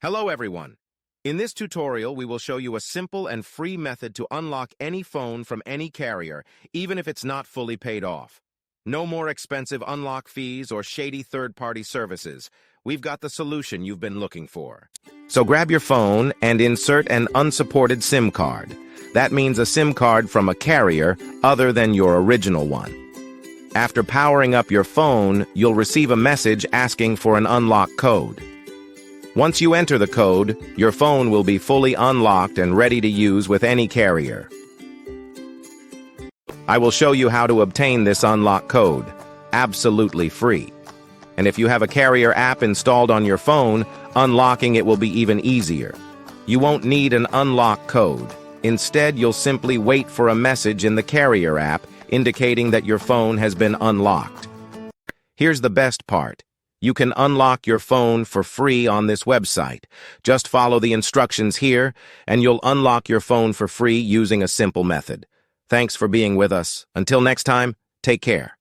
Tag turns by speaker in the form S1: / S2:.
S1: Hello everyone. In this tutorial, we will show you a simple and free method to unlock any phone from any carrier, even if it's not fully paid off. No more expensive unlock fees or shady third-party services. We've got the solution you've been looking for. So grab your phone and insert an unsupported SIM card. That means a SIM card from a carrier other than your original one. After powering up your phone, you'll receive a message asking for an unlock code. Once you enter the code, your phone will be fully unlocked and ready to use with any carrier. I will show you how to obtain this unlock code, absolutely free. And if you have a carrier app installed on your phone, unlocking it will be even easier. You won't need an unlock code. Instead, you'll simply wait for a message in the carrier app indicating that your phone has been unlocked. Here's the best part. You can unlock your phone for free on this website. Just follow the instructions here, and you'll unlock your phone for free using a simple method. Thanks for being with us. Until next time, take care.